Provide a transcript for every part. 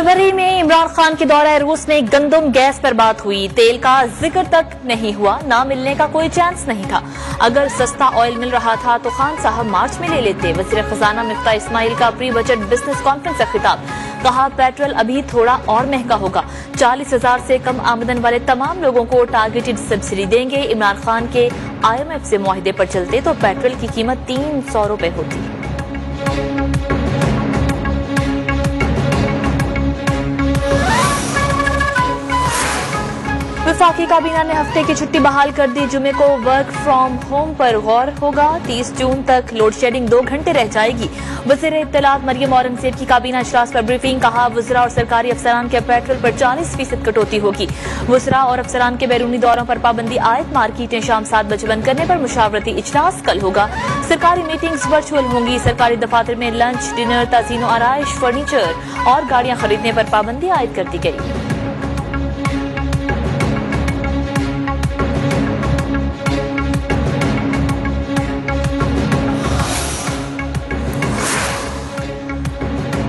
फरवरी में इमरान खान के दौरे रूस में गंदम गैस पर बात हुई। तेल का जिक्र तक नहीं हुआ, ना मिलने का कोई चांस नहीं था। अगर सस्ता ऑयल मिल रहा था तो खान साहब मार्च में ले लेते। वज़ीर खजाना मिफ्ता इस्माइल का प्री बजट बिजनेस कॉन्फ्रेंस का खिताब। कहा पेट्रोल अभी थोड़ा और महंगा होगा। 40,000 से कम आमदन वाले तमाम लोगों को टारगेटेड सब्सिडी देंगे। इमरान खान के IMF से मुआहिदे पर चलते तो पेट्रोल की कीमत 300 रुपए होती। वफाकी काबीना ने हफ्ते की छुट्टी बहाल कर दी। जुमे को वर्क फ्रॉम होम पर गौर होगा। 30 जून तक लोड शेडिंग 2 घंटे रह जाएगी। वज़ीर इत्तलात मरियम औरंगज़ेब की काबीना इजलास पर ब्रीफिंग। कहा वज़रा और सरकारी अफसरान के पेट्रोल पर 40% कटौती होगी। वज़रा और अफसरान के बैरूनी दौरों पर पाबंदी आयद। मार्केटें शाम 7 बजे बंद करने पर मुशावरती इजलास कल होगा। सरकारी मीटिंग्स वर्चुअल होंगी। सरकारी दफातर में लंच, डिनर, तज़ीन व आराइश, फर्नीचर और गाड़ियां खरीदने पर पाबंदी आयद कर दी गई।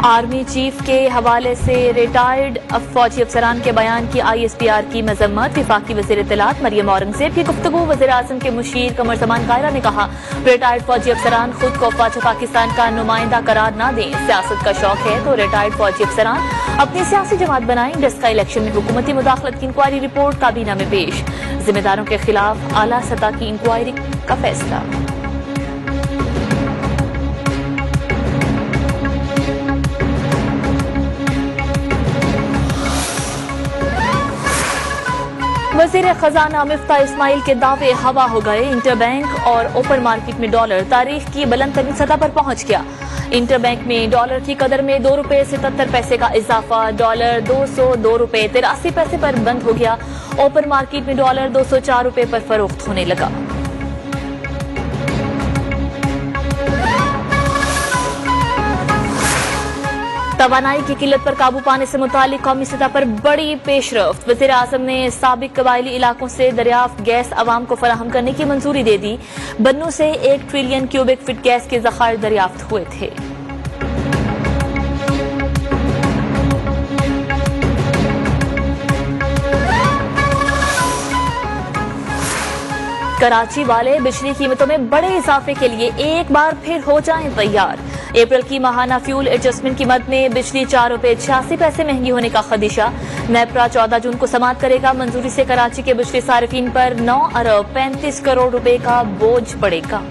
आर्मी चीफ के हवाले से रिटायर्ड फौजी अफसरान के बयान की ISPR की मजम्मत। वफाकी वज़ीर इत्तलात मरियम औरंगज़ेब की गुफ्तगू। वज़ीर आज़म के मुशीर कमर ज़मान कायरा ने कहा रिटायर्ड फौजी अफसरान खुद को अफ़वाज पाकिस्तान का नुमाइंदा करार न दें। सियासत का शौक है तो रिटायर्ड फौजी अफसरान अपनी सियासी जमात बनाएं। डस्का इलेक्शन में हुकूमती मुदाखलत की इंक्वायरी रिपोर्ट काबीना में पेश। जिम्मेदारों के खिलाफ आला सतह की इंक्वायरी का फैसला। वज़ीर खजाना मिफ्ता इस्माइल के दावे हवा हो गए। इंटरबैंक और ओपन मार्केट में डॉलर तारीख की बुलंद तरीन सतह पर पहुंच गया। इंटरबैंक में डॉलर की कदर में 2 रुपए 77 पैसे का इजाफा। डॉलर 202 रुपए 83 पैसे पर बंद हो गया। ओपन मार्केट में डॉलर 204 रुपए पर फरोख्त होने लगा। तवानाई की किल्लत पर काबू पाने से मुतालिक कौमी सतह पर बड़ी पेशरफ्त। वज़ीर आज़म ने साबिक कबायली इलाकों से दरियाफ्त गैस अवाम को फराहम करने की मंजूरी दे दी। बन्नू से 1 ट्रिलियन क्यूबिक फीट गैस के ज़खायर दरियाफ्त हुए थे। कराची वाले बिजली कीमतों में बड़े इजाफे के लिए एक बार फिर हो जाएं तैयार। अप्रैल की माहाना फ्यूल एडजस्टमेंट कीमत में बिजली 4 रुपए 86 पैसे महंगी होने का खदशा। नेपरा 14 जून को समाप्त करेगा। मंजूरी से कराची के बिजली सारिफीन पर 9 अरब 35 करोड़ रुपए का बोझ पड़ेगा।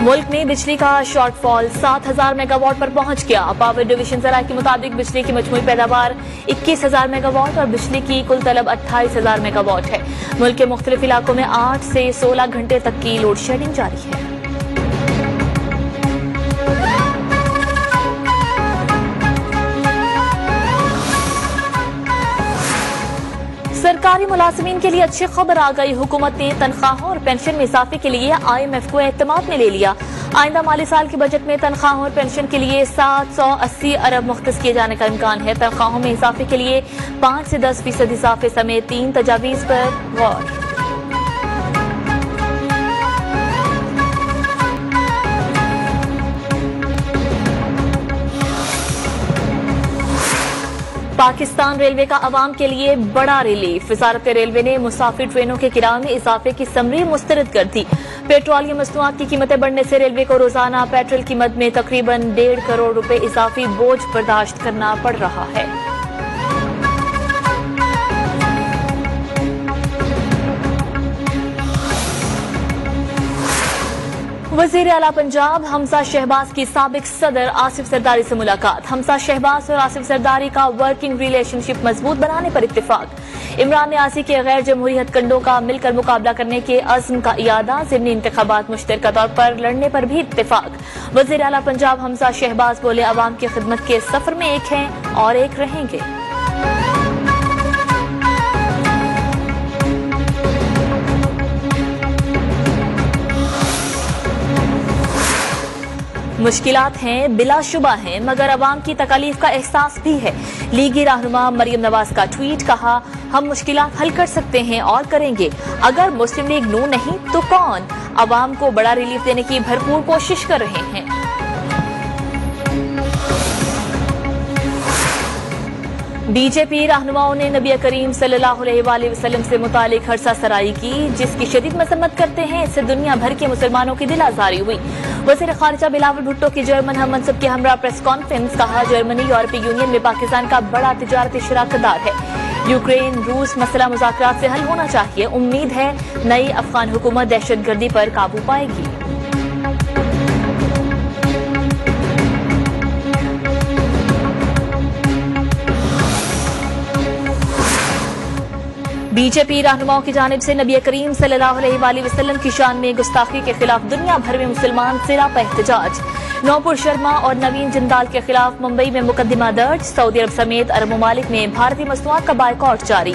मुल्क में बिजली का शॉर्टफॉल 7,000 मेगावाट पर पहुंच गया। पावर डिवीजन जरा के मुताबिक बिजली की मजमूई पैदावार 21,000 मेगावाट और बिजली की कुल तलब 28,000 मेगावाट है। मुल्क के मुख्तलिफ इलाकों में 8 से 16 घंटे तक की लोड शेडिंग जारी है। सरकारी मुलाजिमीन के लिए अच्छी खबर आ गई। हुकूमत ने तनख्वाहों और पेंशन में इजाफे के लिए IMF को एतमाद में ले लिया। आइंदा माली साल के बजट में तनख्वाहों और पेंशन के लिए 780 अरब मुख्तस किए जाने का इम्कान है। तनख्वाहों में इजाफे के लिए 5 से 10% इजाफे समेत 3 तजावीज़ पर गौर। पाकिस्तान रेलवे का अवाम के लिए बड़ा रिलीफ। वजारत रेलवे ने मुसाफिर ट्रेनों के किराए में इजाफे की समरी मुस्तरद कर दी। पेट्रोलियम मसनूआत की कीमतें बढ़ने से रेलवे को रोजाना पेट्रोल कीमत में तकरीबन 1.5 करोड़ रुपए इजाफी बोझ बर्दाश्त करना पड़ रहा है। वज़ीर आला पंजाब हमजा शहबाज की साबिक सदर आसिफ जरदारी से मुलाकात। हमजा शहबाज और आसिफ जरदारी का वर्किंग रिलेशनशिप मजबूत बनाने पर इत्तेफाक। इमरान न्यासी के गैर जमहूरी हथकंडों का मिलकर मुकाबला करने के अज़्म का इयादा। ज़िमनी इंतखाबात मुश्तरका तौर पर लड़ने पर भी इत्तेफाक। वज़ीर आला पंजाब हमजा शहबाज बोले अवाम की खिदमत के सफर में एक हैं और एक रहेंगे। मुश्किलात हैं, बिलाशुबा हैं, मगर अवाम की तकलीफ का एहसास भी है। लीगी रहनुमा मरियम नवाज का ट्वीट। कहा हम मुश्किलात हल कर सकते हैं और करेंगे। अगर मुस्लिम लीग नून नहीं तो कौन? आवाम को बड़ा रिलीफ देने की भरपूर कोशिश कर रहे हैं। बीजेपी रहनुमाओं ने नबी करीम सल्लल्लाहु अलैहि वसल्लम से मुतालिक हरसा सराई की, जिसकी शदीद मजम्मत करते हैं। इससे दुनिया भर के मुसलमानों की दिल आजारी हुई। वज़ीर खारिजा बिलावल भुट्टो की जर्मन हम मनसब के हमरा प्रेस कॉन्फ्रेंस। कहा, जर्मनी यूरोपीय यूनियन में पाकिस्तान का बड़ा तिजारती शराकतदार है। यूक्रेन रूस मसला मुज़ाकरात से हल होना चाहिए। उम्मीद है नई अफगान हुकूमत दहशतगर्दी पर काबू पाएगी। बीजेपी रहनुमाओं की जानिब से नबी करीम सल्लल्लाहु अलैहि वसल्लम की शान में गुस्ताखी के खिलाफ दुनिया भर में मुसलमान सिरापा एहतजाज। नौपुर शर्मा और नवीन जिंदाल के खिलाफ मुंबई में मुकदमा दर्ज। सऊदी अरब समेत अरब ममालिक में भारतीय मसनूआत का बायकॉट जारी।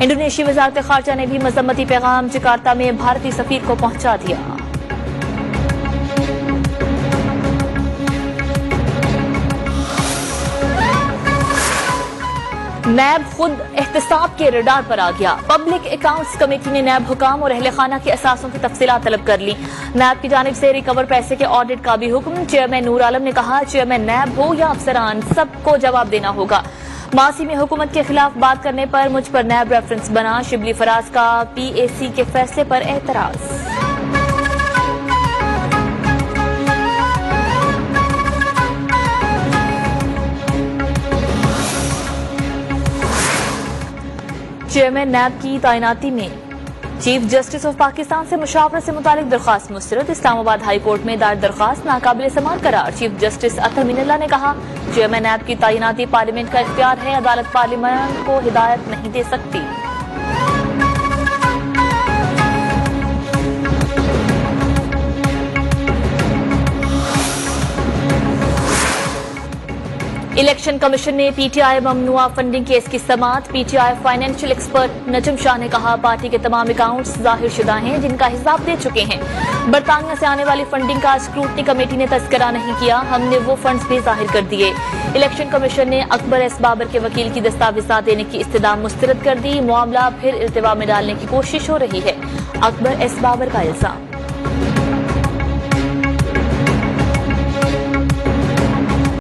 इंडोनेशिया वजारत खारजा ने भी मजम्मती पैगाम जकार्ता में भारतीय सफीर को पहुंचा दिया। नैब खुद एहतसाब के रडार पर आ गया। पब्लिक अकाउंट्स कमेटी ने नैब हुकाम और अहले खाना के असासों की तफसीलात तलब कर ली। नैब की जानिब से रिकवर पैसे के ऑडिट का भी हुक्म। चेयरमैन नूर आलम ने कहा, चेयरमैन नैब हो या अफसरान, सबको जवाब देना होगा। मासी में हुकूमत के खिलाफ बात करने पर मुझ पर नैब रेफरेंस बना। शिबली फराज का PAC के फैसले पर एतराज। चेयरमैन नैब की तैनाती में चीफ जस्टिस ऑफ पाकिस्तान से मुशावरत से मुतालिक दरखास्त मुस्तरद। इस्लामाबाद हाई कोर्ट में दायर दरखास्त नाकाबिल समाअत करार। चीफ जस्टिस अतर मीनल्ला ने कहा, चेयरमैन नैब की तैनाती पार्लियामेंट का इख्तियार है। अदालत पार्लियामेंट को हिदायत नहीं दे सकती। इलेक्शन कमीशन ने PTI ममनुआ फंडिंग केस की समाअत। PTI फाइनेंशियल एक्सपर्ट नजम शाह ने कहा, पार्टी के तमाम अकाउंट्स जाहिर शुदा हैं जिनका हिसाब दे चुके हैं। बरतानिया से आने वाली फंडिंग का स्क्रूटनी कमेटी ने तस्करा नहीं किया। हमने वो फंड्स भी जाहिर कर दिए। इलेक्शन कमीशन ने अकबर एस बाबर के वकील की दस्तावेजात देने की इस्तदा मुस्तरद कर दी। मामला फिर इल्तिवा में डालने की कोशिश हो रही है। अकबर एस बाबर का इल्जाम।